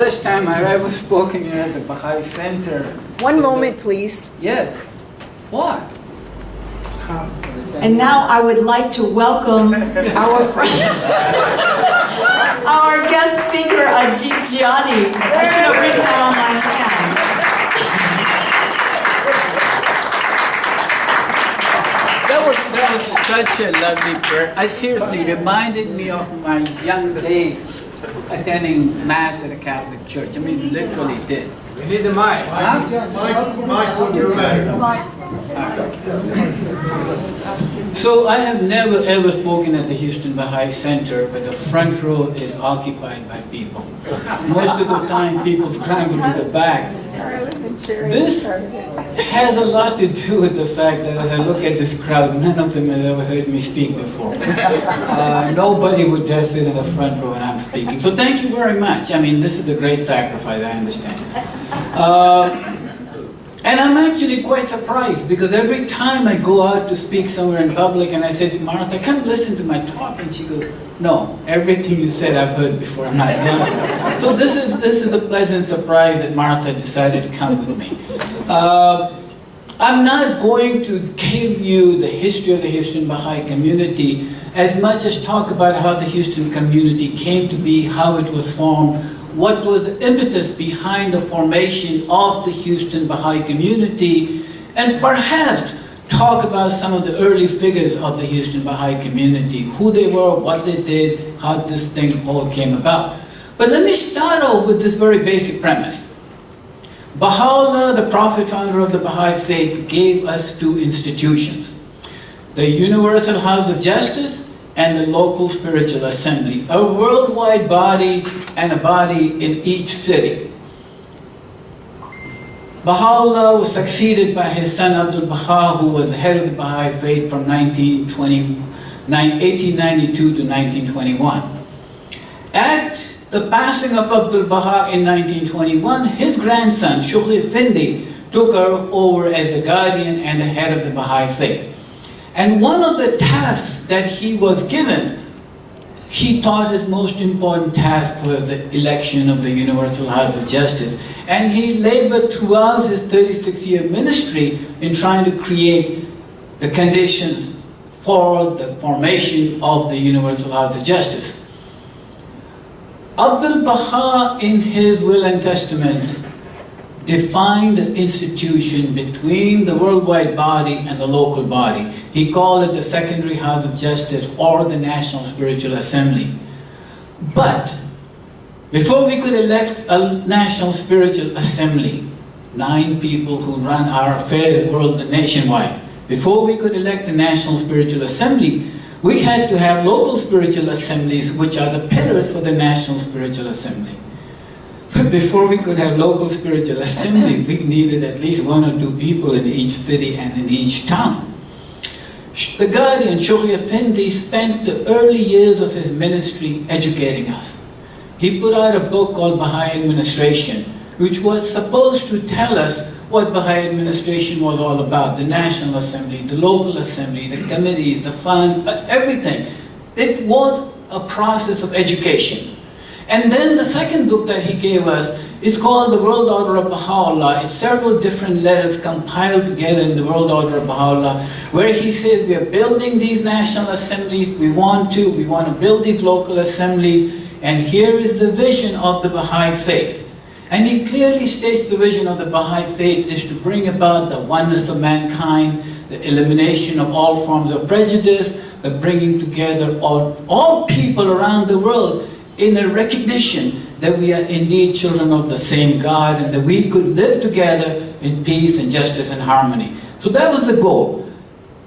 First time I ever spoken here at the Baha'i Center. One moment, please. Yes. What? And now I would like to welcome our friend, our guest speaker, Ajit Giani. I should have written that on my hand. That was such a lovely prayer. I seriously reminded me of my young days attending Mass at a Catholic church. I mean, literally did. We need the mic. Mic would do better. So I have never ever spoken at the Houston Bahá'í Center, but the front row is occupied by people. Most of the time, people scramble to the back. This has a lot to do with the fact that as I look at this crowd, none of them has ever heard me speak before. Nobody would dare sit in the front row when I'm speaking. So thank you very much. I mean, this is a great sacrifice, I understand. And I'm actually quite surprised because every time I go out to speak somewhere in public and I say to Martha, come listen to my talk, and she goes, no, everything you said I've heard before, I'm not done. So this is a pleasant surprise that Martha decided to come with me. I'm not going to give you the history of the Houston Bahá'í Community as much as talk about how the Houston community came to be, how it was formed, what was the impetus behind the formation of the Houston Bahá'í Community, and perhaps talk about some of the early figures of the Houston Bahá'í Community, who they were, what they did, how this thing all came about. But let me start off with this very basic premise. Baha'u'llah, the prophet founder of the Baha'i faith, gave us two institutions: the Universal House of Justice and the local spiritual assembly, a worldwide body and a body in each city. Baha'u'llah was succeeded by his son Abdul Baha, who was the head of the Baha'i faith from 1892 to 1921. At the passing of Abdul Baha in 1921, his grandson, Shukhi Effendi, took over as the guardian and the head of the Baha'i faith. And one of the tasks that he was given, he thought his most important task was the election of the Universal House of Justice. And he labored throughout his 36-year ministry in trying to create the conditions for the formation of the Universal House of Justice. Abdul Baha, in his will and testament, defined the institution between the worldwide body and the local body. He called it the Secondary House of Justice or the National Spiritual Assembly. But before we could elect a National Spiritual Assembly, 9 people who run our affairs nationwide, before we could elect a National Spiritual Assembly, we had to have local spiritual assemblies, which are the pillars for the National Spiritual Assembly. But before we could have local spiritual assembly, we needed at least 1 or 2 people in each city and in each town. The guardian, Shukhi Effendi, spent the early years of his ministry educating us. He put out a book called Baha'i Administration, which was supposed to tell us what Baha'i administration was all about: the National Assembly, the local assembly, the committees, the fund, everything. It was a process of education. And then the second book that he gave us is called The World Order of Baha'u'llah. It's several different letters compiled together in the World Order of Baha'u'llah, where he says we are building these national assemblies, we want to build these local assemblies, and here is the vision of the Baha'i faith. And he clearly states the vision of the Baha'i faith is to bring about the oneness of mankind, the elimination of all forms of prejudice, the bringing together all people around the world in a recognition that we are indeed children of the same God and that we could live together in peace and justice and harmony. So that was the goal.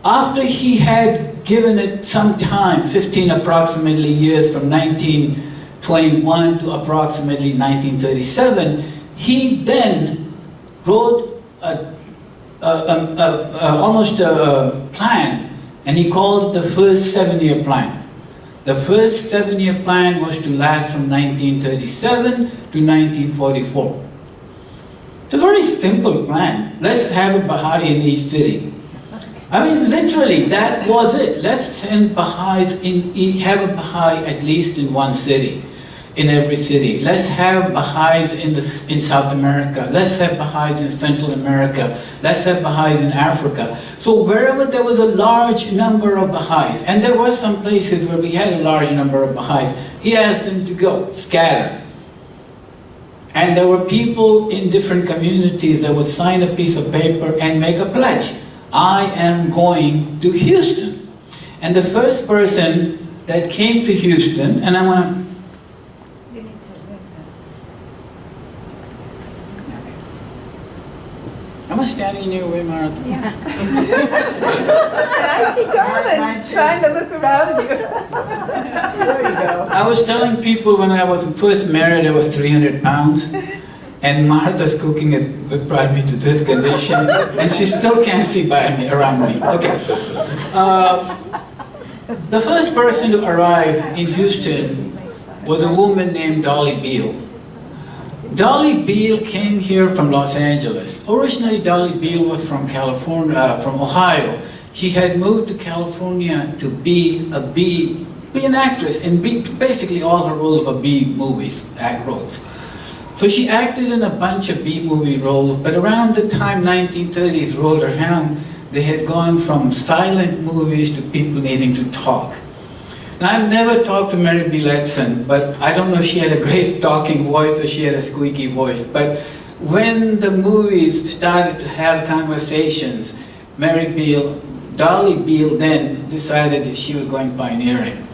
After he had given it some time, 15 approximately years from 1921 to approximately 1937, he then wrote almost a plan, and he called it the first 7-year plan. The first 7-year plan was to last from 1937 to 1944. It's a very simple plan. Let's have a Baha'i in each city. I mean, literally, that was it. Let's send Baha'is have a Baha'i at least in one city. in every city. Let's have Baha'is in South America. Let's have Baha'is in Central America. Let's have Baha'is in Africa. So wherever there was a large number of Baha'is, and there were some places where we had a large number of Baha'is, he asked them to go, scatter. And there were people in different communities that would sign a piece of paper and make a pledge. I am going to Houston. And the first person that came to Houston, and I want to... Am I standing in your way, Martha? Yeah. I see Carmen trying to look around you. There you go. I was telling people when I was first married I was 300 pounds, and Martha's cooking has brought me to this condition, and she still can't see around me. Okay. The first person to arrive in Houston was a woman named Dolly Beal. Dolly Beal came here from Los Angeles. Originally, Dolly Beal was from California, from Ohio. She had moved to California to be an actress, and basically all her roles were B movies, act roles. So she acted in a bunch of B movie roles, but around the time 1930s rolled around, they had gone from silent movies to people needing to talk. Now, I've never talked to Mary Beal Edson, but I don't know if she had a great talking voice or she had a squeaky voice. But when the movies started to have conversations, Dolly Beal then decided that she was going pioneering.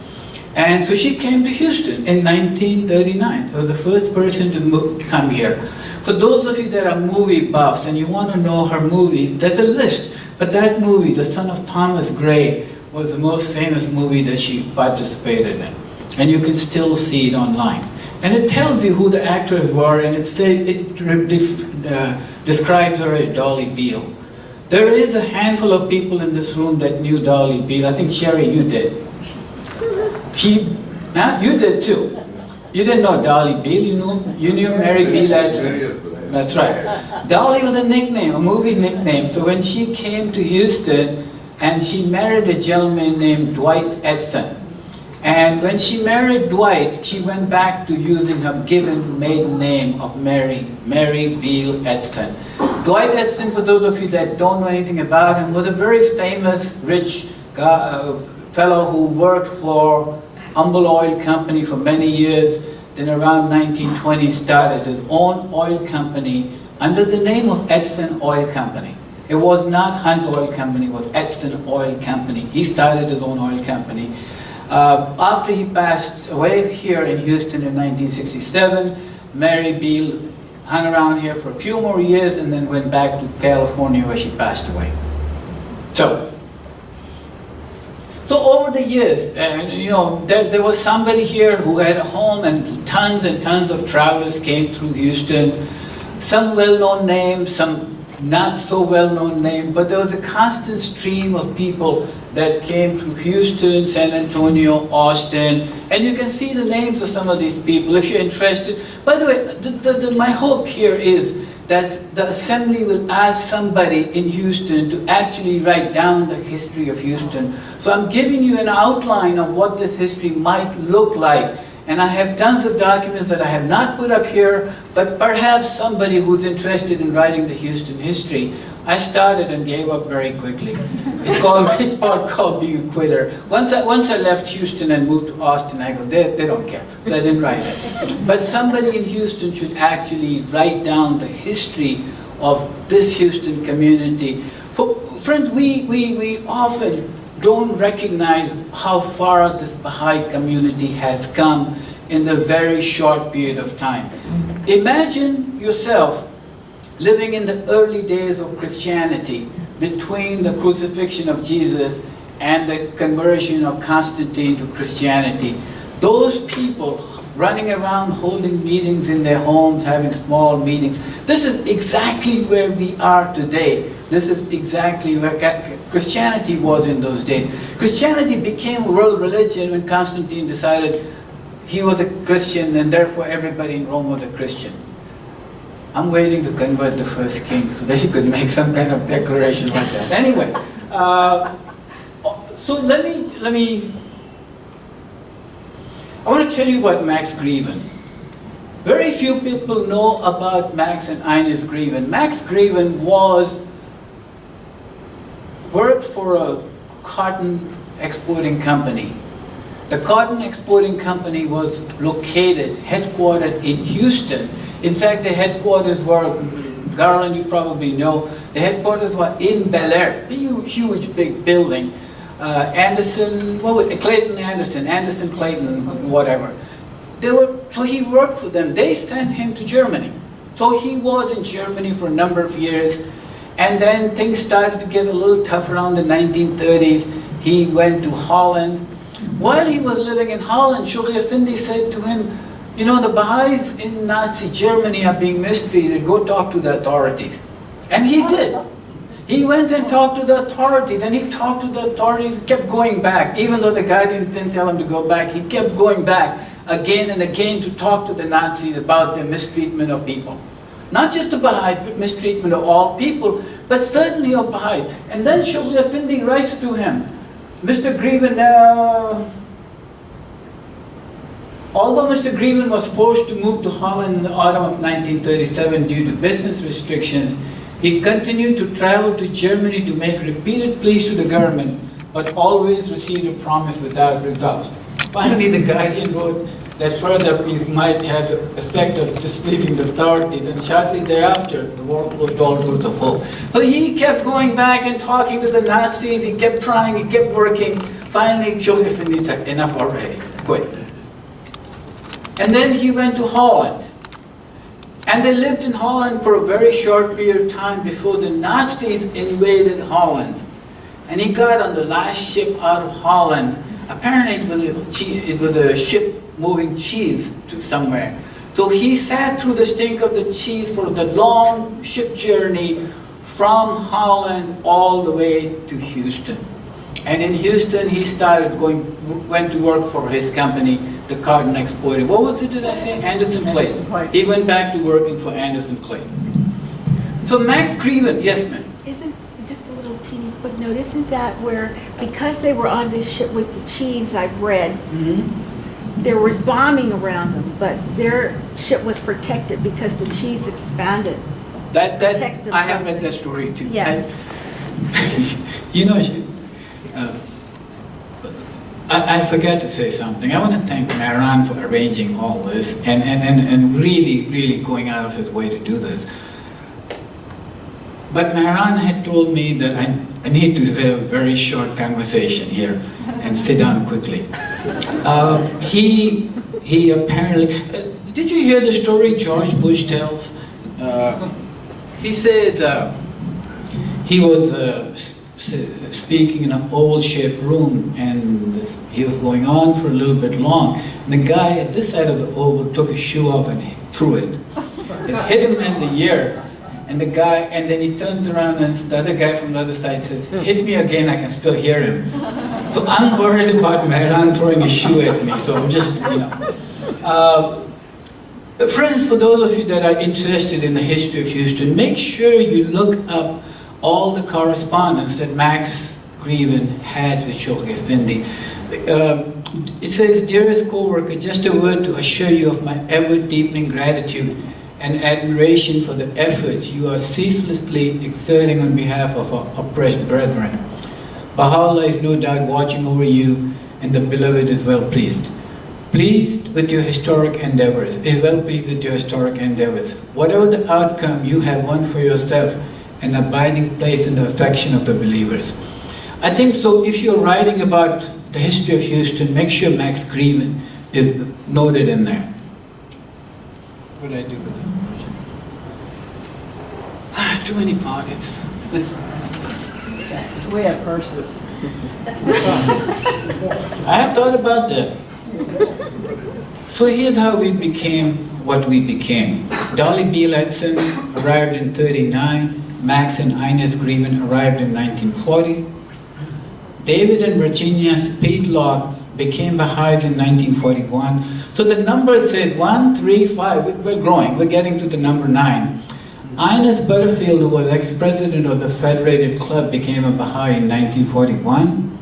And so she came to Houston in 1939. She was the first person to come here. For those of you that are movie buffs and you want to know her movies, there's a list. But that movie, The Son of Thomas Gray, was the most famous movie that she participated in. And you can still see it online. And it tells you who the actors were, and it describes her as Dolly Beal. There is a handful of people in this room that knew Dolly Beal. I think, Sherry, you did. You did too. You didn't know Dolly Beal, you knew Mary Beal Edson. That's right. Dolly was a nickname, a movie nickname. So when she came to Houston, and she married a gentleman named Dwight Edson. And when she married Dwight, she went back to using her given maiden name of Mary Beal Edson. Dwight Edson, for those of you that don't know anything about him, was a very famous, rich fellow who worked for Humble Oil Company for many years. Then around 1920 started his own oil company under the name of Edson Oil Company. It was not Hunt Oil Company, it was Edson Oil Company. He started his own oil company. After he passed away here in Houston in 1967, Mary Beal hung around here for a few more years and then went back to California where she passed away. So over the years, there was somebody here who had a home, and tons of travelers came through Houston. Some well-known names, some not so well-known names, but there was a constant stream of people that came through Houston, San Antonio, Austin, and you can see the names of some of these people if you're interested. By the way, my hope here is that the Assembly will ask somebody in Houston to actually write down the history of Houston. So I'm giving you an outline of what this history might look like. And I have tons of documents that I have not put up here, but perhaps somebody who's interested in writing the Houston history. I started and gave up very quickly. It's called being a quitter. Once I left Houston and moved to Austin, I go, they don't care, so I didn't write it. But somebody in Houston should actually write down the history of this Houston community. Friends, we often don't recognize how far this Baha'i community has come in a very short period of time. Imagine yourself living in the early days of Christianity, between the crucifixion of Jesus and the conversion of Constantine to Christianity. Those people running around holding meetings in their homes, having small meetings. This is exactly where we are today. This is exactly where Christianity was in those days. Christianity became a world religion when Constantine decided he was a Christian and therefore everybody in Rome was a Christian. I'm waiting to convert the first king so that he could make some kind of declaration like that. Anyway, so let me I want to tell you about Max Greven. Very few people know about Max and Ines Greven. Max Greven worked for a cotton exporting company. The cotton exporting company was located, headquartered in Houston. In fact, the headquarters were, Garland, you probably know, the headquarters were in Bel Air, huge big building. Clayton Anderson, Clayton, whatever. So he worked for them. They sent him to Germany. So he was in Germany for a number of years. And then things started to get a little tough around the 1930s. He went to Holland. While he was living in Holland, Shoghi Effendi said to him, you know, the Baha'is in Nazi Germany are being mistreated. Go talk to the authorities. And he did. He went and talked to the authorities, and he talked to the authorities, kept going back. Even though the guy didn't tell him to go back, he kept going back again and again to talk to the Nazis about the mistreatment of people. Not just the Baha'is, but mistreatment of all people, but certainly of Baha'is. And then Shoghi Effendi writes to him, Mr. Greven, although Mr. Greven was forced to move to Holland in the autumn of 1937 due to business restrictions, he continued to travel to Germany to make repeated pleas to the government, but always received a promise without results. Finally, the Guardian wrote that further pleas might have the effect of displeasing the authorities, and shortly thereafter, the war closed all doors of hope. But he kept going back and talking to the Nazis, he kept trying, he kept working. Finally, Shoghi Effendi said, enough already, quit. And then he went to Holland. And they lived in Holland for a very short period of time before the Nazis invaded Holland. And he got on the last ship out of Holland. Apparently it was a ship moving cheese to somewhere. So he sat through the stink of the cheese for the long ship journey from Holland all the way to Houston. And in Houston he went to work for his company, the cotton exporter. What was it, did I say? Anderson Clayton. He went back to working for Anderson Clayton. So Max Greven, yes ma'am. Isn't, just a little teeny footnote, isn't that where, because they were on this ship with the cheese, I've read, there was bombing around them, but their ship was protected because the cheese expanded. I have read that story too. Yeah. You know, I forgot to say something. I want to thank Mehran for arranging all this and really going out of his way to do this. But Mehran had told me that I need to have a very short conversation here and sit down quickly. He apparently, did you hear the story George Bush tells? He says he was speaking in an oval-shaped room, and he was going on for a little bit long. And the guy at this side of the oval took his shoe off and threw it. It hit him in the ear, and then he turns around and the other guy from the other side says, hit me again, I can still hear him. So I'm worried about Mehran throwing his shoe at me, so I'm just, you know. Friends, for those of you that are interested in the history of Houston, make sure you look up all the correspondence that Max Greven had with Shoghi Effendi. It says, dearest co-worker, just a word to assure you of my ever-deepening gratitude and admiration for the efforts you are ceaselessly exerting on behalf of our oppressed brethren. Baha'u'llah is no doubt watching over you, and the beloved is well pleased. Pleased with your historic endeavors, is well pleased with your historic endeavors. Whatever the outcome, you have won for yourself an abiding place in the affection of the believers. I think so. If you're writing about the history of Houston, make sure Max Greven is noted in there. What did I do with it? Too many pockets. We have purses. I have thought about that. So here's how we became what we became. Dolly Beale Edson arrived in '39. Max and Ines Greven arrived in 1940. David and Virginia Speedlock became Baha'is in 1941. So the number says 1, 3, 5. We're growing. We're getting to the number 9. Ines Butterfield, who was ex-president of the Federated Club, became a Baha'i in 1941.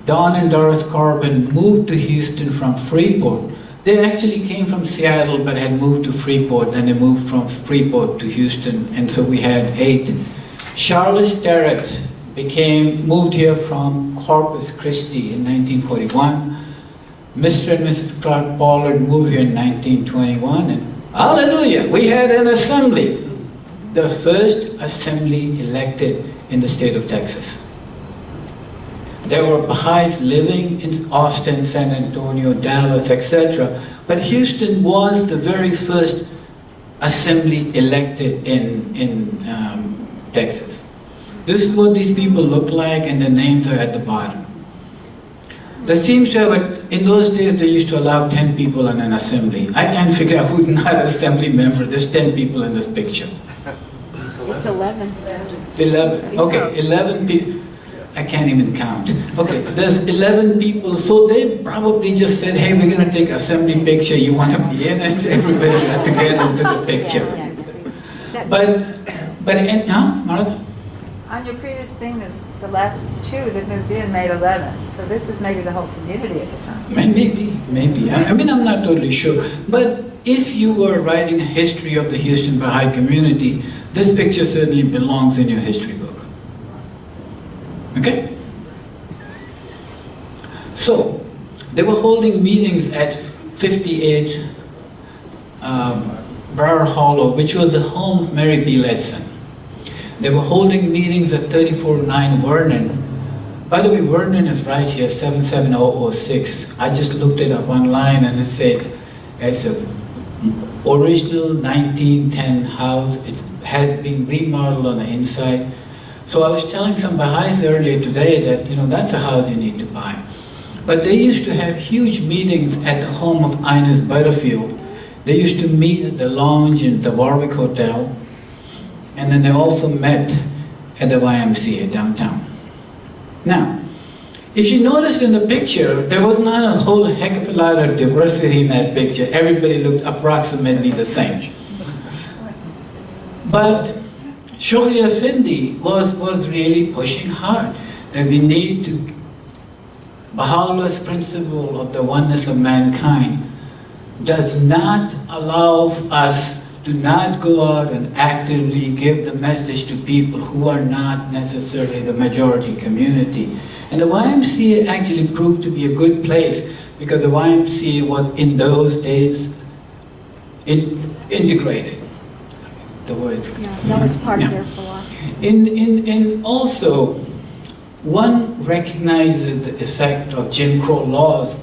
Don and Doris Corbin moved to Houston from Freeport. They actually came from Seattle but had moved to Freeport. Then they moved from Freeport to Houston, and so we had 8. Charlotte Sterrett moved here from Corpus Christi in 1941. Mr. and Mrs. Clark Pollard moved here in 1921, and hallelujah, we had an assembly. The first assembly elected in the state of Texas. There were Baha'is living in Austin, San Antonio, Dallas, etc. But Houston was the very first assembly elected in Texas. This is what these people look like, and their names are at the bottom. There seems to have, in those days they used to allow 10 people in an assembly. I can't figure out who's not an assembly member. There's 10 people in this picture. It's 11. 11, okay, 11 people. I can't even count. Okay, there's 11 people, so they probably just said, hey, we're going to take assembly picture, you want to be in it? Everybody got together and took a picture. Martha? On your previous thing, the last 2 that moved in made 11, so this is maybe the whole community at the time. Maybe. I mean, I'm not totally sure. But if you were writing a history of the Houston Bahá'í Community, this picture certainly belongs in your history book. Okay? So, they were holding meetings at 58 Briar Hollow, which was the home of Mary B. Letson. They were holding meetings at 3409 Vernon. By the way, Vernon is right here, 77006. I just looked it up online, and it said it's an original 1910 house. It has been remodeled on the inside. So I was telling some Baha'is earlier today that, that's a house you need to buy. But they used to have huge meetings at the home of Ines Butterfield. They used to meet at the lounge in the Warwick Hotel, and then they also met at the YMCA downtown. Now, if you notice in the picture, there was not a whole heck of a lot of diversity in that picture. Everybody looked approximately the same. But Shoghi Effendi was really pushing hard that we need to, Baha'u'llah's principle of the oneness of mankind does not allow us to not go out and actively give the message to people who are not necessarily the majority community. And the YMCA actually proved to be a good place because the YMCA was in those days integrated. The words. Yeah, that was part of their philosophy. And also, one recognizes the effect of Jim Crow laws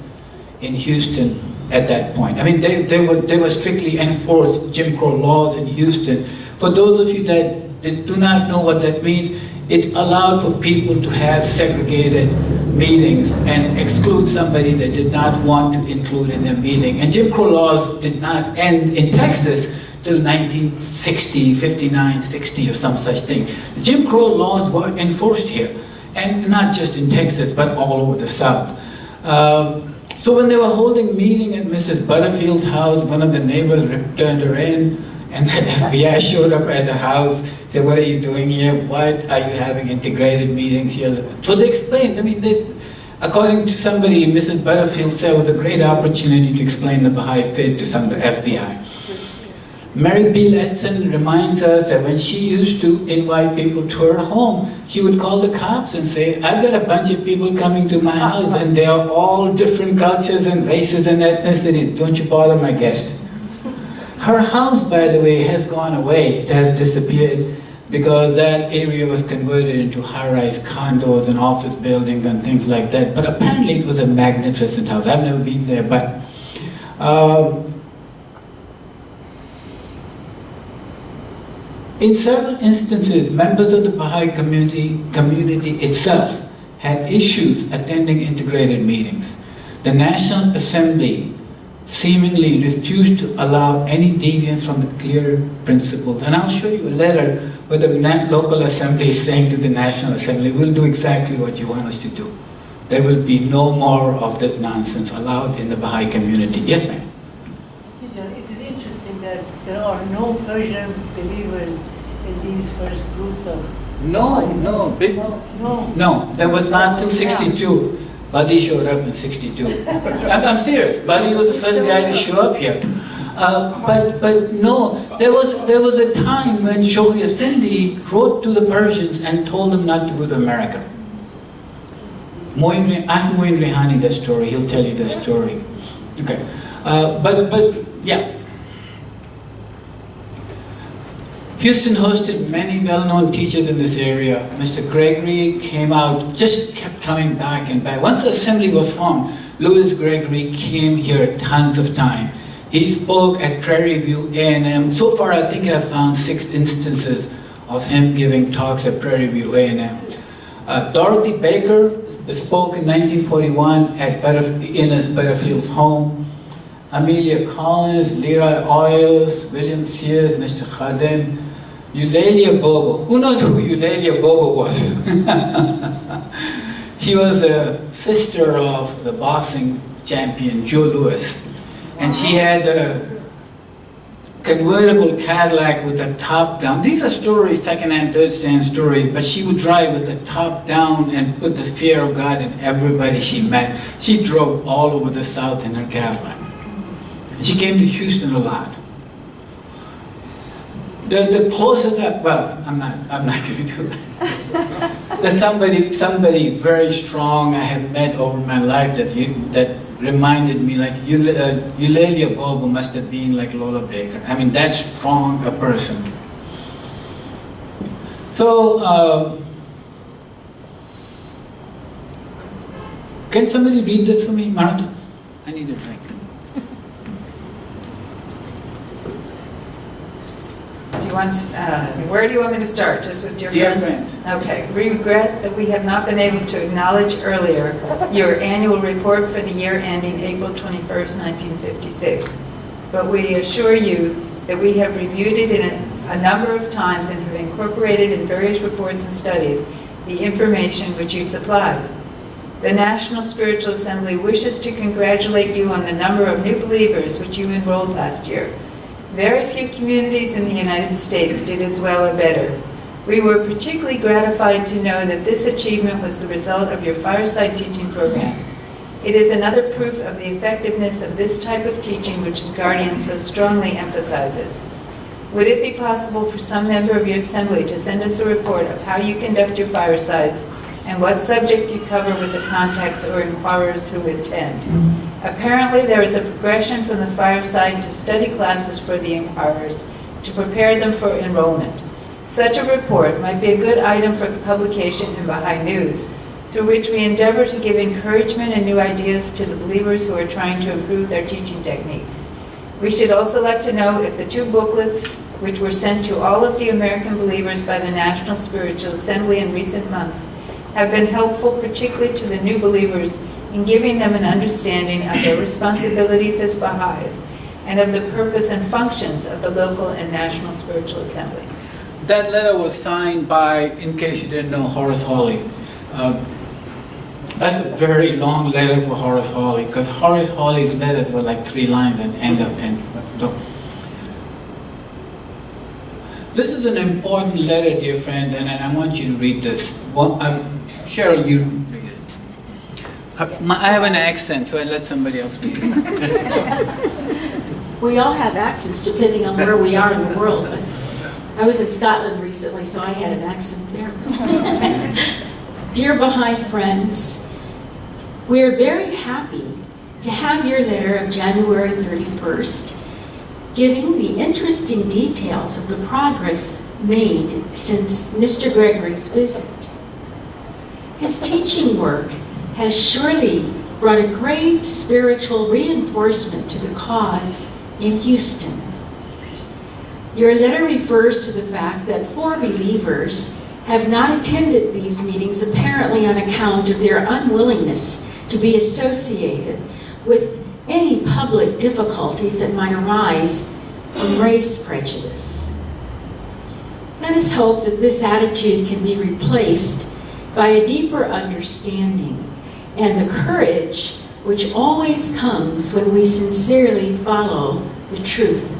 in Houston at that point. I mean, they were strictly enforced Jim Crow laws in Houston. For those of you that do not know what that means, it allowed for people to have segregated meetings and exclude somebody they did not want to include in their meeting. And Jim Crow laws did not end in Texas till 1960, 59, 60 or some such thing. The Jim Crow laws were enforced here, and not just in Texas, but all over the South. So when they were holding meeting at Mrs. Butterfield's house, one of the neighbors turned her in, and the FBI showed up at the house, said, what are you doing here? Why are you having integrated meetings here? So they explained, according to somebody, Mrs. Butterfield said it was a great opportunity to explain the Baha'i faith to some of the FBI. Mary B. Letson reminds us that when she used to invite people to her home, she would call the cops and say, I've got a bunch of people coming to my house and they are all different cultures and races and ethnicities. Don't you bother my guest. Her house, by the way, has gone away. It has disappeared because that area was converted into high-rise condos and office buildings and things like that. But apparently it was a magnificent house. I've never been there, but in several instances, members of the Baha'i community itself had issues attending integrated meetings. The National Assembly seemingly refused to allow any deviance from the clear principles. And I'll show you a letter where the local assembly is saying to the National Assembly, we'll do exactly what you want us to do. There will be no more of this nonsense allowed in the Baha'i community. Yes, ma'am? It is interesting that there are no Persian believers in these first groups of... No, there was not till 62. Buddy showed up in 62. I'm serious. Buddy was the first guy to show up here. But no, there was a time when Shoghi Effendi wrote to the Persians and told them not to go to America. Ask Moin Rehani that story. He'll tell you that story. Okay, but yeah. Houston hosted many well-known teachers in this area. Mr. Gregory came out, just kept coming back and back. Once the assembly was formed, Louis Gregory came here tons of time. He spoke at Prairie View A&M. So far, I think I've found 6 instances of him giving talks at Prairie View A&M. Dorothy Baker spoke in 1941 at Inez Butterfield's home. Amelia Collins, Leroy Oyles, William Sears, Mr. Khadim, Eulalia Bobo. Who knows who Eulalia Bobo was? He was a sister of the boxing champion Joe Louis. And she had a convertible Cadillac with the top down. These are stories, second-hand, third-hand stories, but she would drive with the top down and put the fear of God in everybody she met. She drove all over the South in her Cadillac. She came to Houston a lot. The closest, well, I'm not going to do that. There's somebody very strong I have met over my life that reminded me, like Eulalia Bobo must have been like Lola Baker. I mean, that strong a person. So, can somebody read this for me, Martha? I need a drink. Where do you want me to start? Just with dear friends? Okay. We regret that we have not been able to acknowledge earlier your annual report for the year ending April 21st, 1956. But we assure you that we have reviewed it a number of times and have incorporated in various reports and studies the information which you supplied. The National Spiritual Assembly wishes to congratulate you on the number of new believers which you enrolled last year. Very few communities in the United States did as well or better. We were particularly gratified to know that this achievement was the result of your fireside teaching program. It is another proof of the effectiveness of this type of teaching which the Guardian so strongly emphasizes. Would it be possible for some member of your assembly to send us a report of how you conduct your firesides and what subjects you cover with the contacts or inquirers who attend? Apparently, there is a progression from the fireside to study classes for the inquirers to prepare them for enrollment. Such a report might be a good item for publication in Baha'i News, through which we endeavor to give encouragement and new ideas to the believers who are trying to improve their teaching techniques. We should also like to know if the 2 booklets, which were sent to all of the American believers by the National Spiritual Assembly in recent months, have been helpful particularly to the new believers in giving them an understanding of their responsibilities as Baha'is and of the purpose and functions of the local and national spiritual assemblies. That letter was signed by, in case you didn't know, Horace Hawley. That's a very long letter for Horace Hawley, because Horace Hawley's letters were like 3 lines and end up in. So, this is an important letter, dear friend, and I want you to read this. Cheryl, you read it. I have an accent, so I let somebody else read it. We all have accents depending on where we are in the world, but I was in Scotland recently, so I had an accent there. Dear Baha'i friends, we are very happy to have your letter of January 31st giving the interesting details of the progress made since Mr. Gregory's visit. His teaching work has surely brought a great spiritual reinforcement to the cause in Houston. Your letter refers to the fact that 4 believers have not attended these meetings apparently on account of their unwillingness to be associated with any public difficulties that might arise from race prejudice. Let us hope that this attitude can be replaced by a deeper understanding and the courage which always comes when we sincerely follow the truth.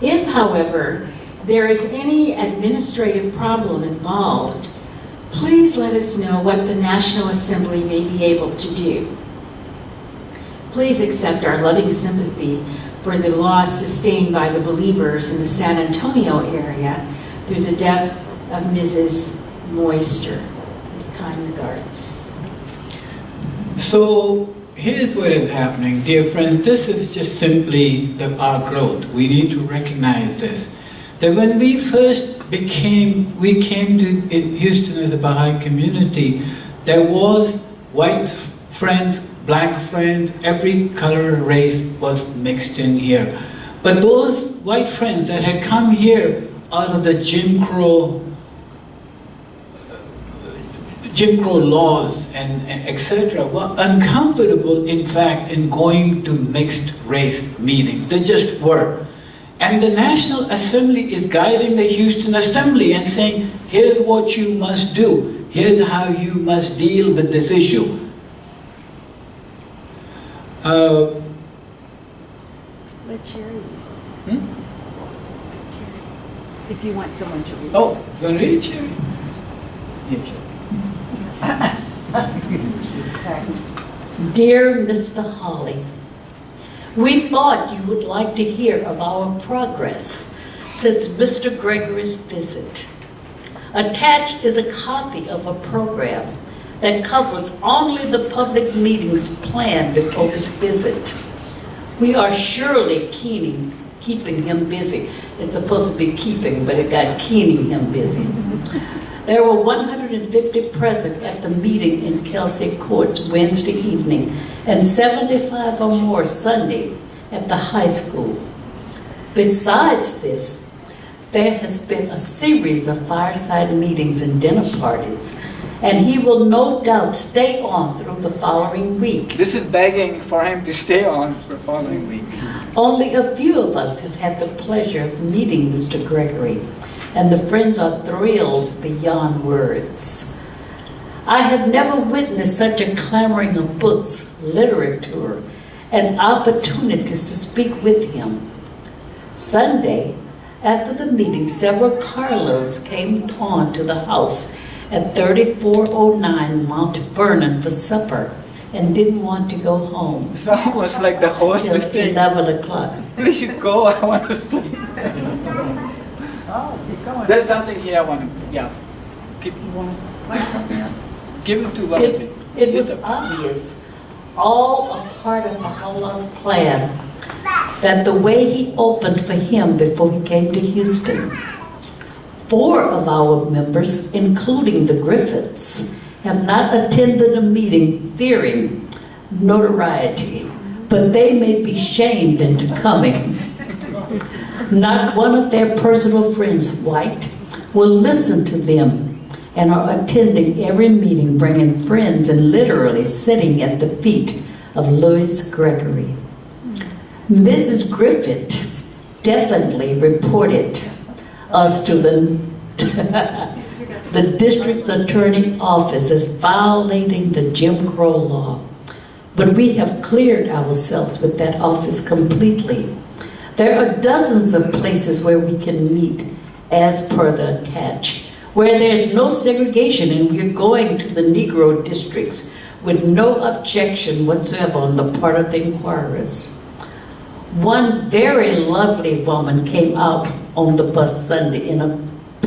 If, however, there is any administrative problem involved, Please let us know what the National Assembly may be able to do. Please accept our loving sympathy for the loss sustained by the believers in the San Antonio area through the death of Mrs. Moister. With kind regards. So here's what is happening, dear friends. This is just simply our growth. We need to recognize this. That when we first we came to in Houston as a Baha'i community, there was white friends, black friends, every color, race was mixed in here. But those white friends that had come here out of the Jim Crow laws and etc. were uncomfortable, in fact, in going to mixed race meetings. They just were. And the National Assembly is guiding the Houston Assembly and saying, here's what you must do. Here's how you must deal with this issue. Let Sherry. If you want someone to read. Oh, you want to read it, Sherry? Dear Mr. Hawley, we thought you would like to hear of our progress since Mr. Gregory's visit. Attached is a copy of a program that covers only the public meetings planned before his visit. We are surely keeping him busy. It's supposed to be keeping, but it got keening him busy. There were 150 present at the meeting in Kelsey Courts Wednesday evening and 75 or more Sunday at the high school. Besides this, there has been a series of fireside meetings and dinner parties, and he will no doubt stay on through the following week. This is begging for him to stay on for the following week. Only a few of us have had the pleasure of meeting Mr. Gregory, and the friends are thrilled beyond words. I have never witnessed such a clamoring of books, literature, and opportunities to speak with him. Sunday, after the meeting, several carloads came on to the house at 3409 Mount Vernon for supper and didn't want to go home. It's almost like the host is Till saying, 11 o'clock. please go, I want to sleep. Oh, keep going. There's something here I want to, yeah. Keep, give it to one of them. It was obvious, all a part of Allah's plan, that the way he opened for him before he came to Houston. 4 of our members, including the Griffiths, have not attended a meeting fearing notoriety, but they may be shamed into coming. Not one of their personal friends, white, will listen to them and are attending every meeting, bringing friends and literally sitting at the feet of Louis Gregory. Mrs. Griffith definitely reported us to the district's attorney office as violating the Jim Crow law. But we have cleared ourselves with that office completely. There are dozens of places where we can meet as per the attached, where there's no segregation and we're going to the Negro districts with no objection whatsoever on the part of the inquirers. One very lovely woman came out on the bus Sunday in a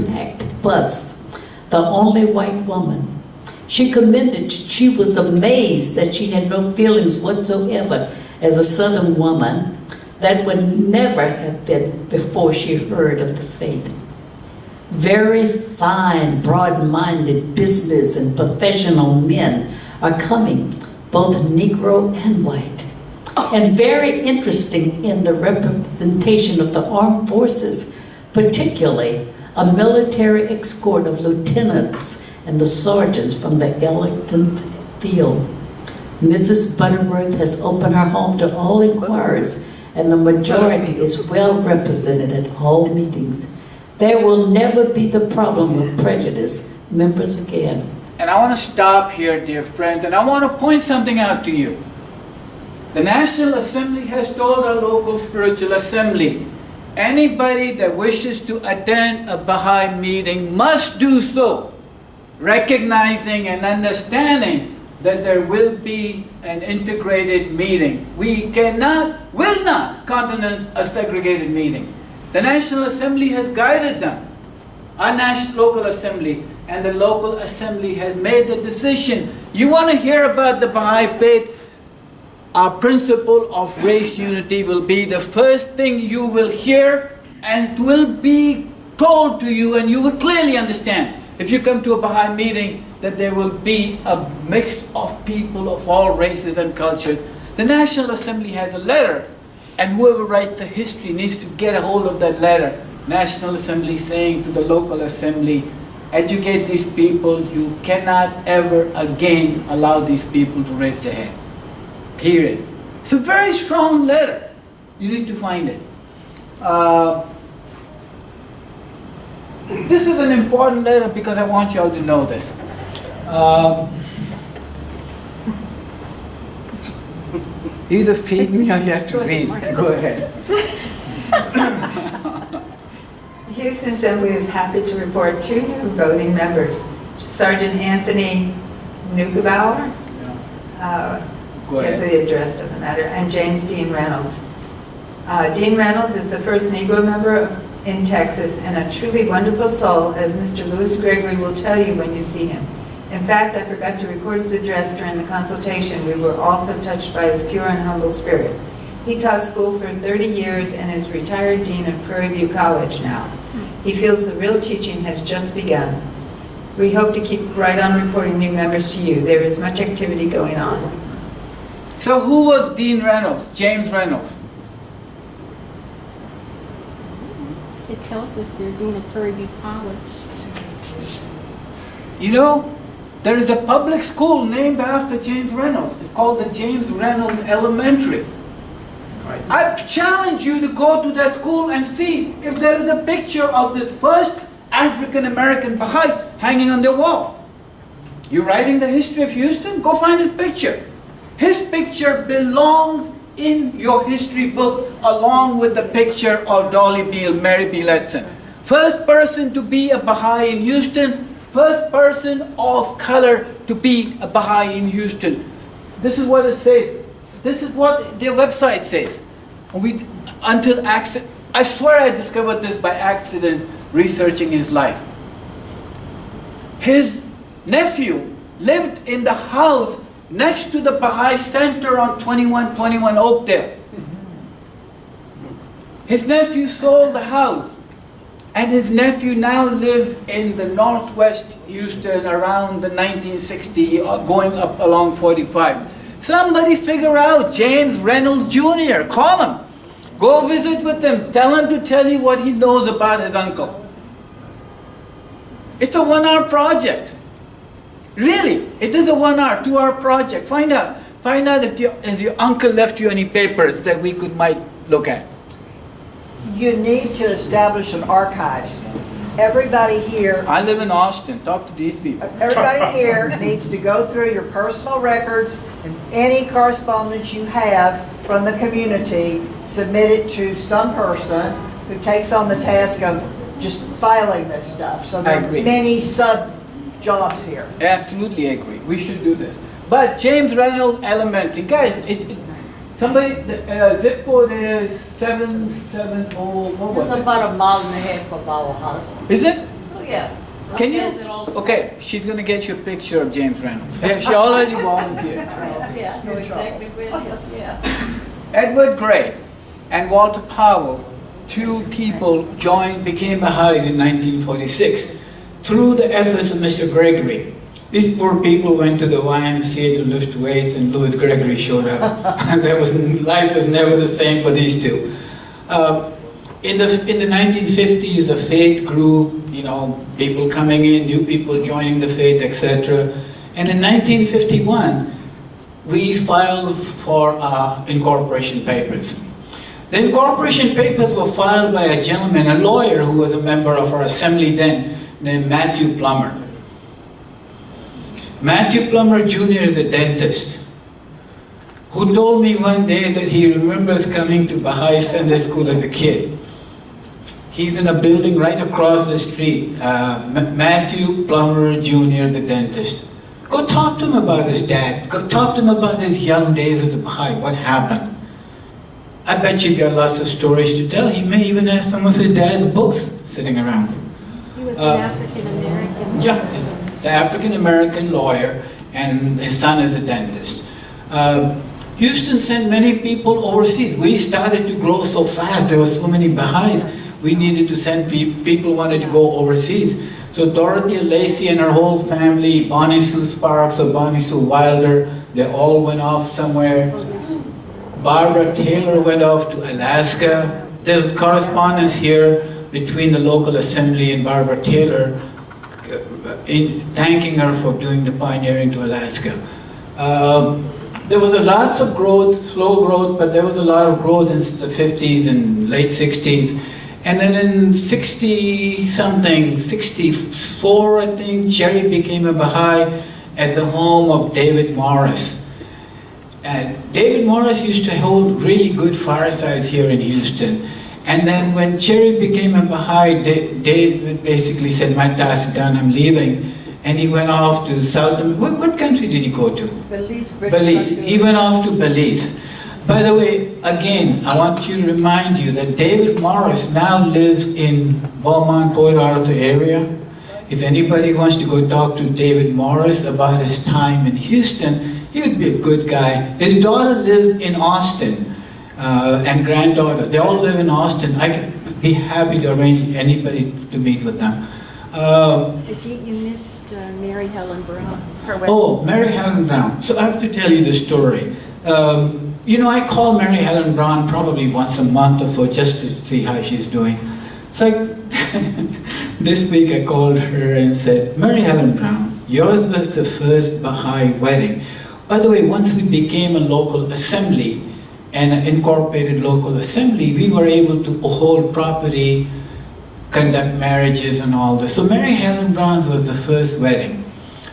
packed bus, the only white woman. She commended, she was amazed that she had no feelings whatsoever as a Southern woman that would never have been before she heard of the faith. Very fine, broad-minded business and professional men are coming, both Negro and white, and very interesting in the representation of the armed forces, particularly a military escort of lieutenants and the sergeants from the Ellington field. Mrs. Butterworth has opened her home to all inquirers, and the majority is well represented at all meetings. There will never be the problem of prejudice members again. And I want to stop here, dear friends, and I want to point something out to you. The National Assembly has told our local spiritual assembly, anybody that wishes to attend a Baha'i meeting must do so. recognizing and understanding that there will be an integrated meeting. We cannot, will not countenance a segregated meeting. The National Assembly has guided them. Our local assembly and the local assembly has made the decision. You want to hear about the Baha'i faith? Our principle of race unity will be the first thing you will hear, and it will be told to you, and you will clearly understand. If you come to a Baha'i meeting, that there will be a mix of people of all races and cultures. The National Assembly has a letter, and whoever writes the history needs to get a hold of that letter. National Assembly saying to the local assembly, educate these people, you cannot ever again allow these people to raise their head. Period. It's a very strong letter. You need to find it. This is an important letter because I want you all to know this. Either feed me or you have to read. Go ahead. The Houston Assembly is happy to report 2 new voting members. Sergeant Anthony Nukebauer, guess the address doesn't matter, and James Dean Reynolds. Dean Reynolds is the first Negro member in Texas and a truly wonderful soul, as Mr. Louis Gregory will tell you when you see him. In fact, I forgot to record his address during the consultation. We were also touched by his pure and humble spirit. He taught school for 30 years and is retired dean of Prairie View College now. He feels the real teaching has just begun. We hope to keep right on reporting new members to you. There is much activity going on. So who was Dean Reynolds, James Reynolds? It tells us they're doing a Prairie View College. You know, there is a public school named after James Reynolds. It's called the James Reynolds Elementary. I challenge you to go to that school and see if there is a picture of this first African-American Baha'i hanging on the wall. You're writing the history of Houston? Go find his picture. His picture belongs in your history book along with the picture of Dolly Beale, Mary Beale Edson. First person to be a Baha'i in Houston, first person of color to be a Baha'i in Houston. This is what it says. This is what their website says. I swear I discovered this by accident researching his life. His nephew lived in the house next to the Baha'i Center on 2121 Oakdale. His nephew sold the house, and his nephew now lives in the northwest Houston around the 1960, going up along 45. Somebody figure out James Reynolds Jr., call him. Go visit with him, tell him to tell you what he knows about his uncle. It's a 1-hour project. Really, it is a 1-hour, 2-hour project. Find out if your uncle left you any papers that we might look at. You need to establish an archives. Everybody here... I live in Austin. Talk to these people. Everybody here needs to go through your personal records and any correspondence you have from the community, submit it to some person who takes on the task of just filing this stuff. So there are many sub-jobs here. Absolutely agree. We should do this. But James Reynolds Elementary, guys, somebody, zip code is 770, what was It's it? about a mile and a half from our house. Is it? Oh, yeah. Can you? Okay, she's going to get you a picture of James Reynolds. She already volunteered. Yeah, I know exactly where it is, yeah. Edward Gray and Walter Powell, 2 people became Baha'is in 1946 through the efforts of Mr. Gregory. These poor people went to the YMCA to lift weights, and Louis Gregory showed up. Life was never the same for these 2. In the 1950s, the faith grew, people coming in, new people joining the faith, etc. And in 1951, we filed for incorporation papers. The incorporation papers were filed by a gentleman, a lawyer who was a member of our assembly then, named Matthew Plummer. Matthew Plummer Jr. is a dentist who told me one day that he remembers coming to Baha'i Sunday school as a kid. He's in a building right across the street. Matthew Plummer Jr., the dentist. Go talk to him about his dad. Go talk to him about his young days as a Baha'i. What happened? I bet you've got lots of stories to tell. He may even have some of his dad's books sitting around. He was an African-American. Yeah, the African-American lawyer, and his son is a dentist. Houston sent many people overseas. We started to grow so fast. There were so many Baha'is. We needed to send people wanted to go overseas. So Dorothea Lacey and her whole family, Bonnie Sue Sparks or Bonnie Sue Wilder, they all went off somewhere. Barbara Taylor went off to Alaska. There's correspondence here between the local assembly and Barbara Taylor in thanking her for doing the pioneering to Alaska. There was lots of growth, slow growth, but there was a lot of growth in the 50s and late 60s. And then in 60-something, 64 I think, Cherry became a Baha'i at the home of David Morris. And David Morris used to hold really good firesides here in Houston. And then when Cherry became a Baha'i, David basically said, my task is done, I'm leaving. And he went off to South, what country did he go to? Belize. Belize. He went off to Belize. By the way, again, I want to remind you that David Morris now lives in Beaumont, Port Arthur area. If anybody wants to go talk to David Morris about his time in Houston, he would be a good guy. His daughter lives in Austin, and granddaughters. They all live in Austin. I could be happy to arrange anybody to meet with them. Ajit, you missed Mary Helen Brown. Oh, Mary Helen Brown. So I have to tell you the story. You know, I call Mary Helen Brown probably once a month or so just to see how she's doing. It's like, this week I called her and said, Mary Helen Brown, yours was the first Baha'i wedding. By the way, once we became a local assembly, and an incorporated local assembly, we were able to hold property, conduct marriages and all this. So Mary Helen Brown's was the first wedding.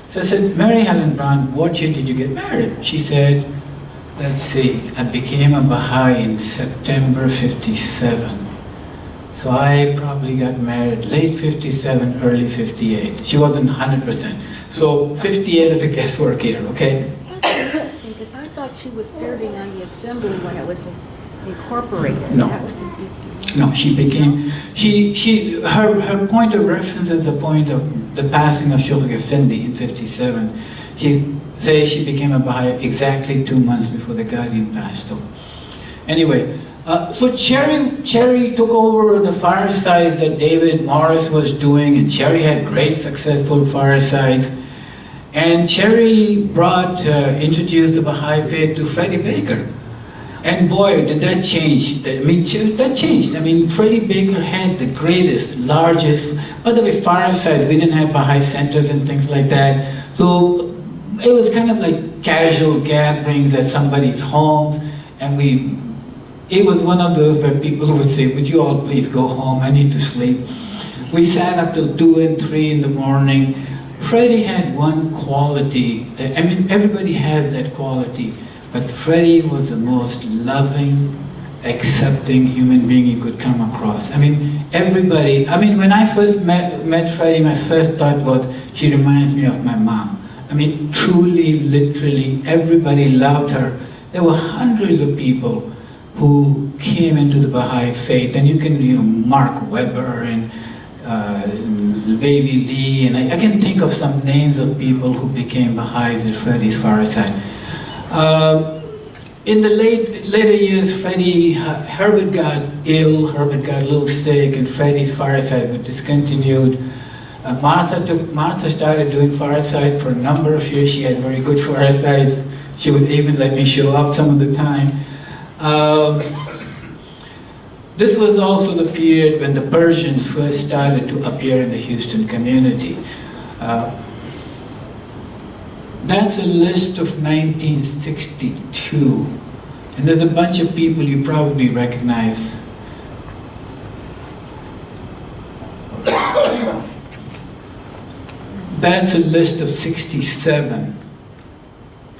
So I said, Mary Helen Brown, what year did you get married? She said, let's see, I became a Baha'i in September 57. So I probably got married late 57, early 58. She wasn't 100%. So 58 is a guesswork here, okay? That's interesting, because I thought she was serving on the assembly when it was incorporated. No. That was in 50. No, she became, her point of reference is the point of the passing of Sheikh Effendi in 57. She says she became a Baha'i exactly 2 months before the Guardian passed. So, anyway, so Cherry took over the firesides that David Morris was doing, and Cherry had great successful firesides. And Cherry introduced the Baha'i faith to Freddie Baker. And boy, did that change. That changed. I mean, Freddie Baker had the greatest, largest, by the way, firesides. We didn't have Baha'i centers and things like that. So it was kind of like casual gatherings at somebody's homes. And it was one of those where people would say, would you all please go home? I need to sleep. We sat up till 2 and 3 in the morning. Freddie had one quality. I mean, everybody has that quality. But Freddie was the most loving, accepting human being you could come across. I mean, everybody, when I first met Freddie, my first thought was, she reminds me of my mom. I mean, truly, literally, everybody loved her. There were hundreds of people who came into the Baha'i faith, and you can, Mark Webber and Baby Lee, and I can think of some names of people who became Baha'is at Freddie's fireside. In the later years, Herbert got ill, Herbert got a little sick, and Freddie's fireside was discontinued. Martha started doing fireside for a number of years. She had very good firesides. She would even let me show up some of the time. This was also the period when the Persians first started to appear in the Houston community. That's a list of 1962. And there's a bunch of people you probably recognize. That's a list of 67.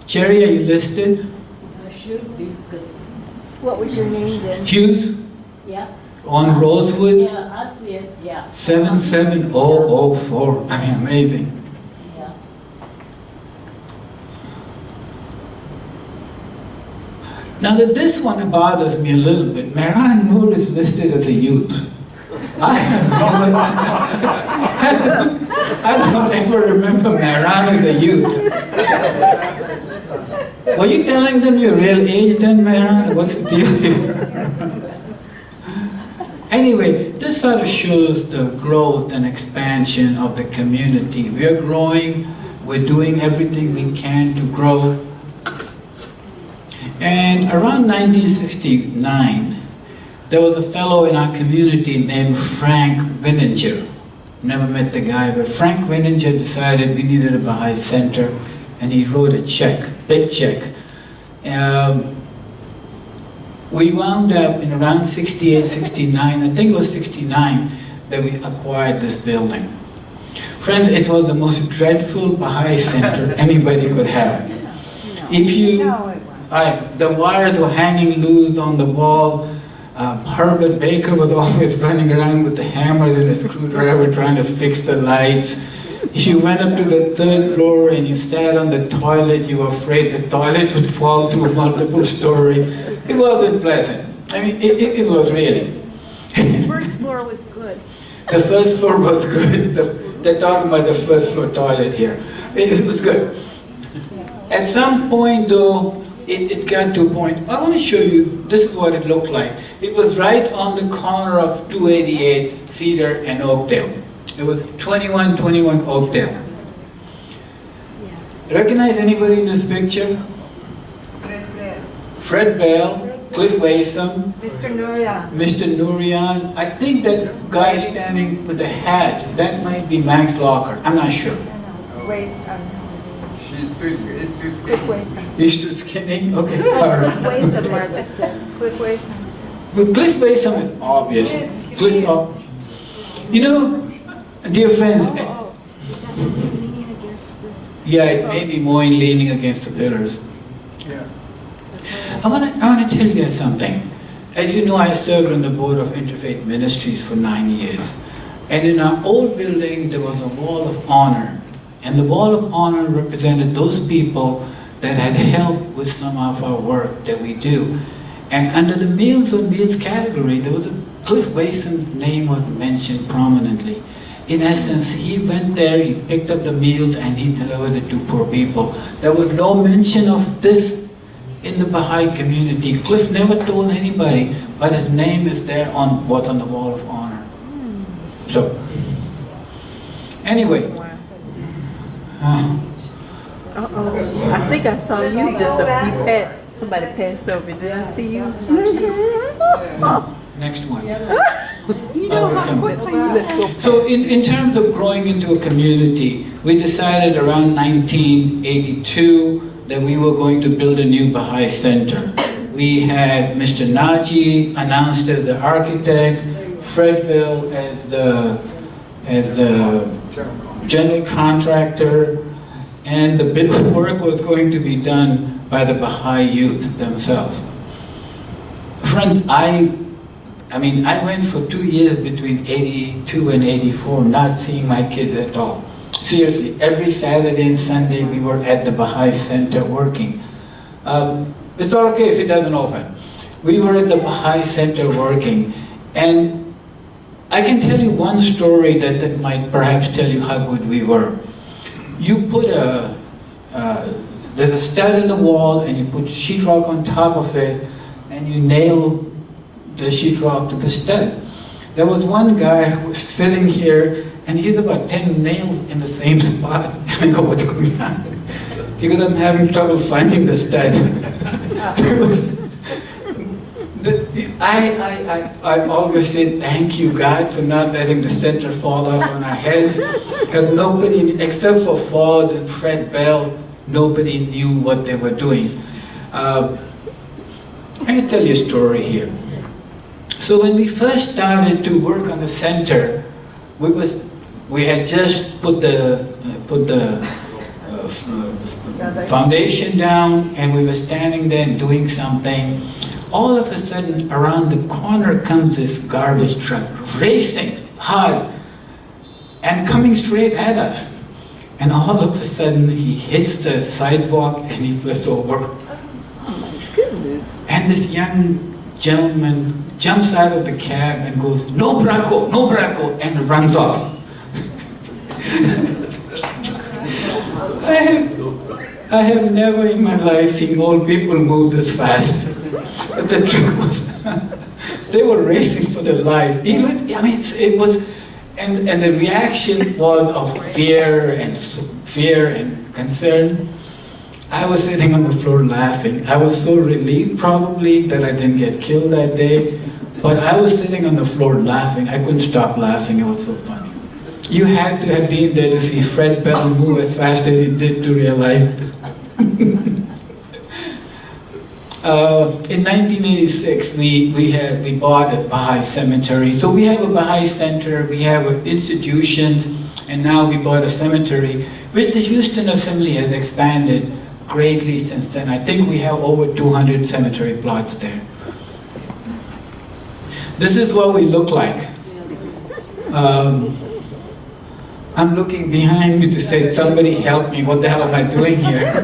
Cherry, are you listed? I should be, because What was your name then? Hughes? Yeah. on Rosewood, Yeah, I see it, yeah. 77004. I mean, amazing. Yeah. Now that this one bothers me a little bit, Mehran Noor is listed as a youth. I don't ever remember Mehran as a youth. Were you telling them your real age then, Mehran? What's the deal here? Anyway, this sort of shows the growth and expansion of the community. We are growing, we're doing everything we can to grow. And around 1969, there was a fellow in our community named Frank Vininger. Never met the guy, but Frank Vininger decided we needed a Baha'i center, and he wrote a check, big check. We wound up in around 68, 69, I think it was 69, that we acquired this building. Friends, it was the most dreadful Baha'i center anybody could have. If you, the wires were hanging loose on the wall. Herbert Baker was always running around with the hammer and a screwdriver trying to fix the lights. If you went up to the third floor and you sat on the toilet, you were afraid the toilet would fall to multiple stories. It wasn't pleasant. I mean, it was really. The first floor was good. The first floor was good. They're talking about the first floor toilet here. It was good. At some point though, it got to a point, I want to show you, this is what it looked like. It was right on the corner of 288 Cedar and Oakdale. It was 2121 Oakdale. Recognize anybody in this picture? Fred Bell, Cliff Wasom, Mr. Nuria. Mr. Nurian. I think that guy standing with the hat, that might be Max Locker. I'm not sure. Wait, She's too skinny. He's too skinny? Okay, all right. Wasom, Martha said. With Cliff Wasom, it's obvious. Cliff, you know, dear friends, Leaning against the... yeah, it may be more in leaning against the pillars. Yeah. I want to tell you guys something. As you know, I served on the board of Interfaith Ministries for 9 years. And in our old building, there was a wall of honor. And the wall of honor represented those people that had helped with some of our work that we do. And under the Meals on Meals category, there was Cliff Wasom's name was mentioned prominently. In essence, he went there, he picked up the meals, and he delivered it to poor people. There was no mention of this in the Baha'i community. Cliff never told anybody, but his name is there was on the wall of honor. So, anyway. I think I saw you just somebody passed over. Did I see you? No, next one. You know how quickly you let's go. So in terms of growing into a community, we decided around 1982 that we were going to build a new Baha'i center. We had Mr. Naji announced as the architect, Fred Bill as the general contractor, and the big work was going to be done by the Baha'i youth themselves. Friends, I went for 2 years between 82 and 84 not seeing my kids at all. Seriously, every Saturday and Sunday we were at the Baha'i Center working. It's okay if it doesn't open. We were at the Baha'i Center working, and I can tell you one story that might perhaps tell you how good we were. You put there's a stud in the wall, and you put sheetrock on top of it, and you nail the sheetrock to the stud. There was one guy who was sitting here, and he had about 10 nails in the same spot. I go, what's going on? Because I'm having trouble finding the stud. I always say thank you, God, for not letting the center fall off on our heads, because nobody, except for Ford and Fred Bell, nobody knew what they were doing. I can tell you a story here. So when we first started to work on the center, we had just put the foundation down, and we were standing there and doing something All of a sudden, around the corner comes this garbage truck, racing hard, and coming straight at us. And all of a sudden, he hits the sidewalk and he flips over. And this young gentleman jumps out of the cab and goes, "No Braco, no Braco," and runs off. I have never in my life seen old people move this fast. But the truck was, they were racing for their lives. Even, I mean, it was, and the reaction was of fear and concern. I was sitting on the floor laughing. I was so relieved probably that I didn't get killed that day, but I was sitting on the floor laughing. I couldn't stop laughing, it was so funny. You had to have been there to see Fred Bell move as fast as he did to real life. In 1986, we bought a Baha'i cemetery. So we have a Baha'i center, we have institutions, and now we bought a cemetery, which the Houston Assembly has expanded greatly since then. I think we have over 200 cemetery plots there. This is what we look like. I'm looking behind me to say, somebody help me, what the hell am I doing here?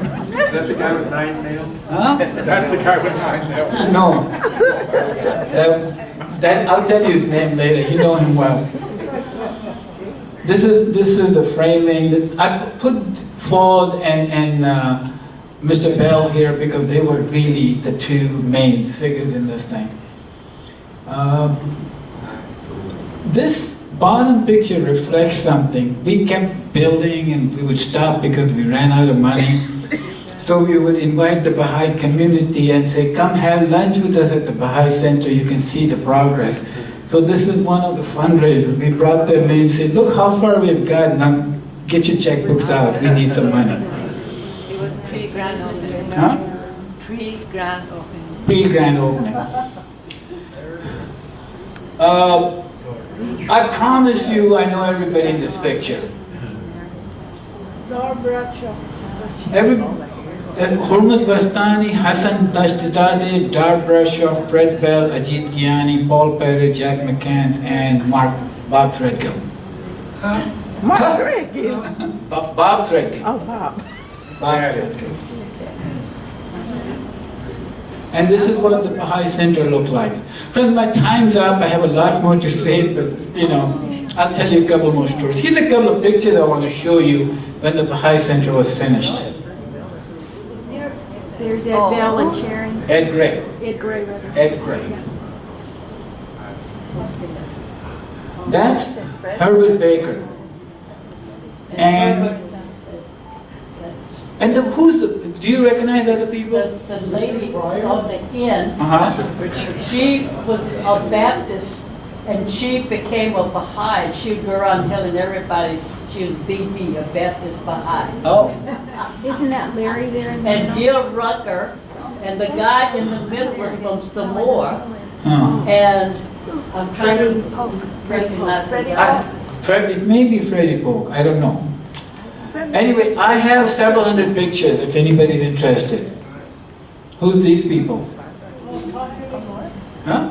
That's the guy with 9 nails? Huh? That's the guy with 9 nails. No. That I'll tell you his name later. You know him well. This is the framing. I put Ford and Mr. Bell here because they were really the two main figures in this thing. This bottom picture reflects something. We kept building and we would stop because we ran out of money. So we would invite the Baha'i community and say, come have lunch with us at the Baha'i Center, you can see the progress. So this is one of the fundraisers. We brought them in and said, look how far we've got, now get your checkbooks out, we need some money. It was pre-grand opening. Huh? Pre-grand opening. Pre-grand opening. I promise you I know everybody in this picture. Hurmat Bastani, Hassan Dashtizadeh, Dar Brashaw, Fred Bell, Ajit Giani, Paul Perry, Jack McCann, and Bob Threadgill. Mark Threadgill. Bob Threadgill. Oh, Bob. Bob Threadgill. And this is what the Baha'i Center looked like. Friends, my time's up. I have a lot more to say, but you know, I'll tell you a couple more stories. Here's a couple of pictures I want to show you when the Baha'i Center was finished. There's Ed Bell and Sharon. Ed Gray. Ed Gray, rather. Ed Gray. That's Herbert Baker. And do you recognize other people? The lady on the end, she was a Baptist, and she became a Baha'i. She would go around telling everybody she was BB, a Baptist Baha'i. Oh. Isn't that Larry there? And Gil Rucker, and the guy in the middle was from Samoa, and I'm trying to recognize the guy. It may be Freddie Polk, I don't know. Anyway, I have several hundred pictures if anybody's interested. Who's these people? Huh?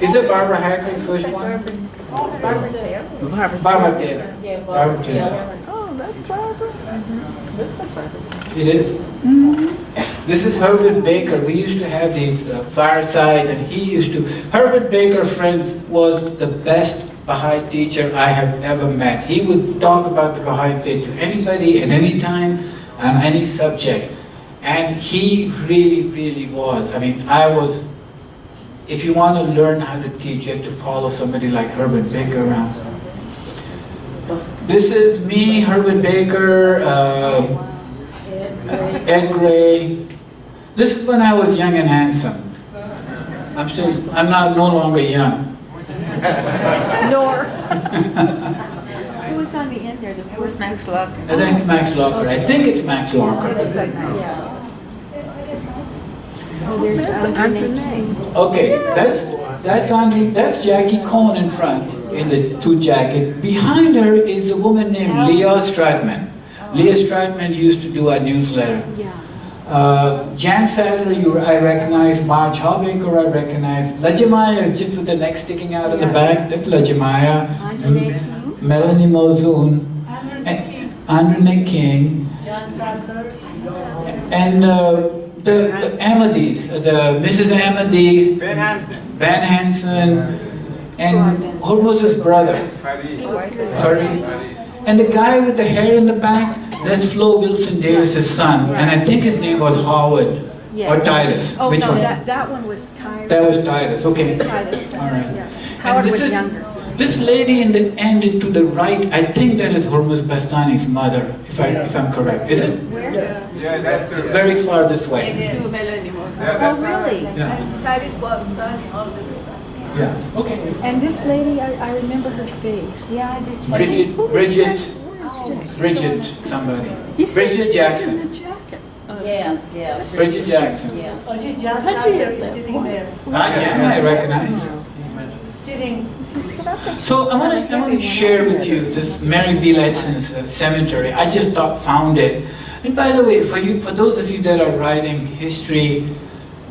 Is it Barbara Hacker's first one? Barbara Taylor. Barbara Taylor. Yeah, Barbara Taylor. Oh, that's Barbara. Looks like Barbara. It is? This is Herbert Baker. We used to have these firesides, and he used to... Herbert Baker, friends, was the best Baha'i teacher I have ever met. He would talk about the Baha'i faith to anybody at any time on any subject. And he really, really was. I mean, if you want to learn how to teach, you have to follow somebody like Herbert Baker around. This is me, Herbert Baker, Ed Gray. This is when I was young and handsome. I'm no longer young. Nor. Who was on the end there? It was Max Locker. I think it's Max Locker. I think it's Max Locker. Oh, there's Andre. Okay, that's Jackie Cohn in front in the two jacket. Behind her is a woman named Leah Stratman. Leah Stratman used to do our newsletter. Jan Sadler, I recognize. Marge Hobbaker, I recognize. Lajimaya is just with the neck sticking out of the back. That's Lajimaya. Melanie Mozoon. Andrew King. John Sadler. And the Amadys, the Mrs. Amady. Van Hansen. And Hormuz's brother. Farid. And the guy with the hair in the back, that's Flo Wilson Davis's son. And I think his name was Howard. Or Titus. Oh, Which no, one? that one was Titus. That was Titus, okay. Titus. All right. Yeah. And Howard this was is, younger. this lady in the end to the right, I think that is Hormuz Bastani's mother, if I'm correct. Is it? Where? Yeah, that's the... Very far this way. Next to Melanie Moss. Oh, really? Yeah, okay. And this lady, I remember her face. Yeah, I did too. Bridget, somebody. You said Bridget she was Jackson. in the jacket. Yeah. Bridget Jackson. Yeah. Ajit, John How'd you Sadler get is that sitting one? there. Yeah, I recognize. Sitting. So I want to share with you this Mary B. Ledson's cemetery. I just found it. And by the way, for those of you that are writing history,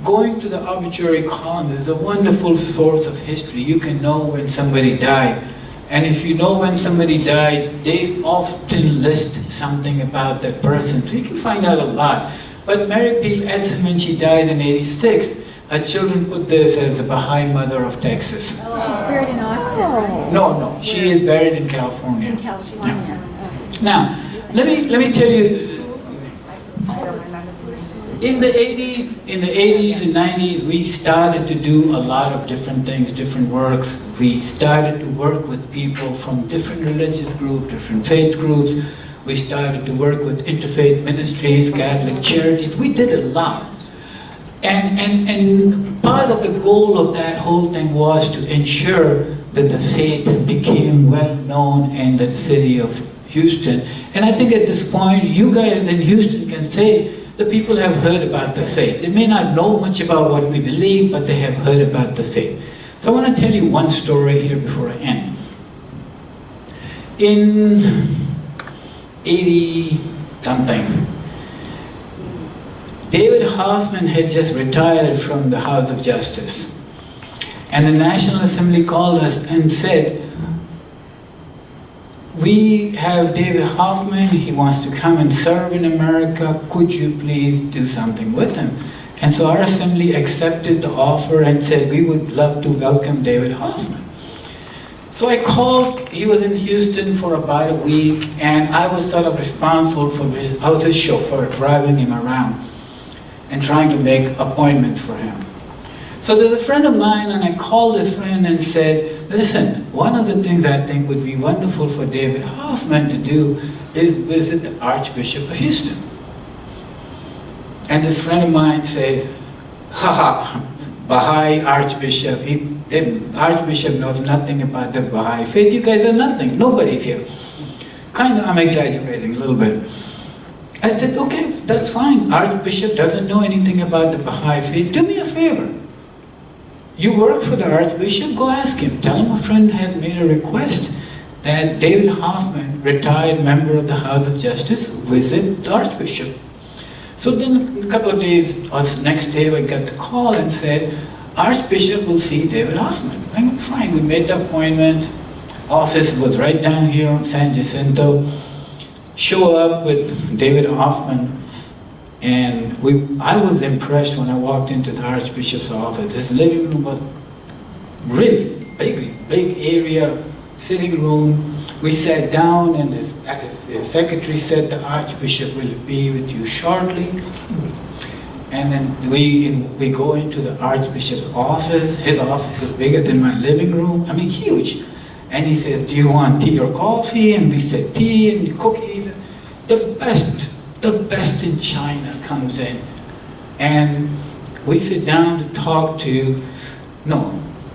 going to the obituary column is a wonderful source of history. You can know when somebody died. And if you know when somebody died, they often list something about that person. So you can find out a lot. But Mary B. Ledson, when she died in '86, her children put this as the Baha'i mother of Texas. She's buried in Austin. No, she is buried in California. In California. Now, let me tell you, in the 80s and 90s, we started to do a lot of different things, different works. We started to work with people from different religious groups, different faith groups. We started to work with interfaith ministries, Catholic charities. We did a lot. And part of the goal of that whole thing was to ensure that the faith became well known in the city of Houston. And I think at this point, you guys in Houston can say, the people have heard about the faith. They may not know much about what we believe, but they have heard about the faith. So I want to tell you one story here before I end. In 80-something, David Hoffman had just retired from the House of Justice. And the National Assembly called us and said, we have David Hoffman, he wants to come and serve in America, could you please do something with him? And so our assembly accepted the offer and said we would love to welcome David Hoffman. So I called, he was in Houston for about a week, and I was sort of responsible for I was his chauffeur, driving him around and trying to make appointments for him. So there's a friend of mine, and I called this friend and said, listen, one of the things I think would be wonderful for David Hoffman to do is visit the Archbishop of Houston. And this friend of mine says, haha, Baha'i Archbishop. The Archbishop knows nothing about the Baha'i faith. You guys are nothing. Nobody's here. Kind of, I'm exaggerating a little bit. I said, okay, that's fine. Archbishop doesn't know anything about the Baha'i faith. Do me a favor. You work for the Archbishop, go ask him. Tell him a friend has made a request that David Hoffman, retired member of the House of Justice, visit the Archbishop. So then a couple of days, or next day, we got the call and said, Archbishop will see David Hoffman. I went, fine, we made the appointment. Office was right down here on San Jacinto. Show up with David Hoffman. And I was impressed when I walked into the Archbishop's office. His living room was really big area, sitting room. We sat down and the secretary said the Archbishop will be with you shortly. And then we go into the Archbishop's office. His office is bigger than my living room. I mean, huge. And he says, do you want tea or coffee? And we said tea and cookies. The best in China comes in. And we sit down to talk to,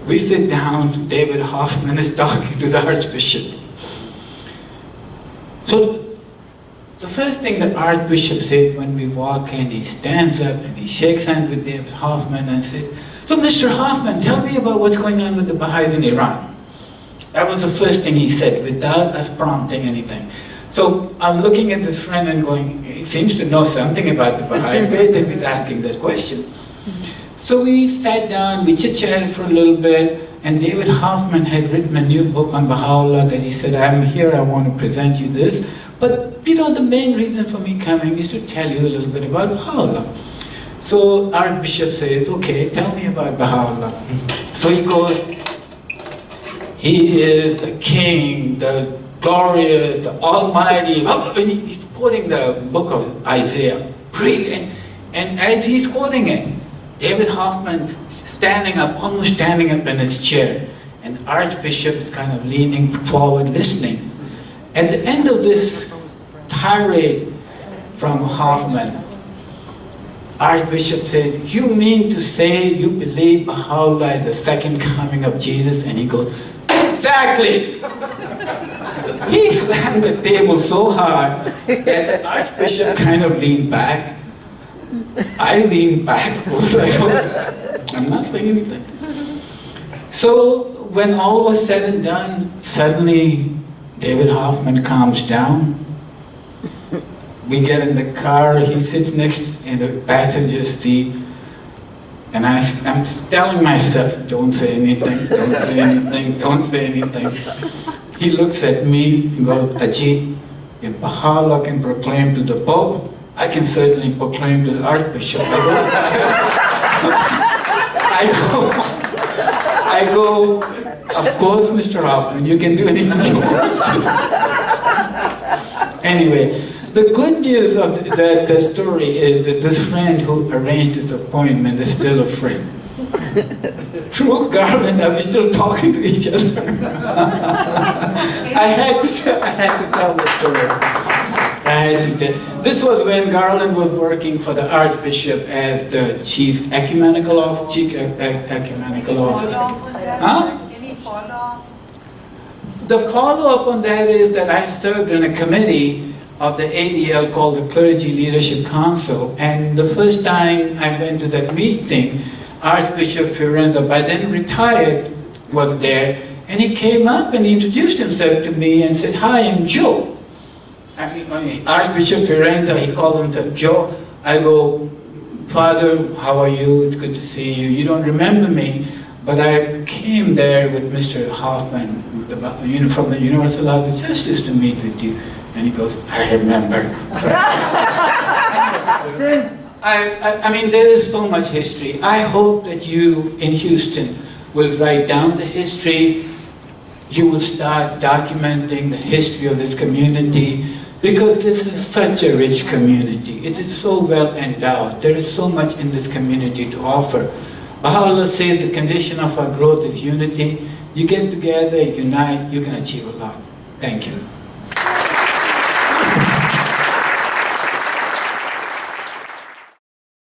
David Hoffman is talking to the Archbishop. So the first thing the Archbishop says when we walk in, he stands up and he shakes hands with David Hoffman and says, so Mr. Hoffman, tell me about what's going on with the Baha'is in Iran. That was the first thing he said without us prompting anything. So I'm looking at this friend and going, he seems to know something about the Baha'i faith if he's asking that question. So we sat down, we chit-chatted for a little bit, and David Hoffman had written a new book on Baha'u'llah that he said, I'm here, I want to present you this. But you know, the main reason for me coming is to tell you a little bit about Baha'u'llah. So Archbishop says, okay, tell me about Baha'u'llah. So he goes, he is the king, the glorious, the almighty. And he's quoting the book of Isaiah. Brilliant. And as he's quoting it, David Hoffman's standing up, almost standing up in his chair. And the Archbishop is kind of leaning forward, listening. At the end of this tirade from Hoffman, Archbishop says, you mean to say you believe Baha'u'llah is the second coming of Jesus? And he goes, exactly! He slammed the table so hard that the Archbishop kind of leaned back. I leaned back, I'm not saying anything. So when all was said and done, suddenly David Hoffman calms down. We get in the car, he sits next in the passenger seat, and I'm telling myself, don't say anything, don't say anything, don't say anything. He looks at me and goes, Ajit, if Baha'u'llah can proclaim to the Pope, I can certainly proclaim to the Archbishop. I go, of course, Mr. Hoffman, you can do anything you want. Anyway, the good news of the story is that this friend who arranged this appointment is still a friend. True, Garland, are we still talking to each other? I had to tell the story. This was when Garland was working for the Archbishop as the chief ecumenical officer. Huh? Any follow-up? The follow-up on that is that I served in a committee of the ADL called the Clergy Leadership Council, and the first time I went to that meeting, Archbishop Fiorenza, by then retired, was there, and he came up and he introduced himself to me and said, hi, I'm Joe. Archbishop Fiorenza, he calls himself Joe. I go, Father, how are you? It's good to see you. You don't remember me, but I came there with Mr. Hoffman from the Universal House of Justice to meet with you. And he goes, I remember. Friends, I mean, there is so much history. I hope that you in Houston will write down the history. You will start documenting the history of this community, because this is such a rich community. It is so well endowed. There is so much in this community to offer. Baha'u'llah says the condition of our growth is unity. You get together, unite, you can achieve a lot. Thank you.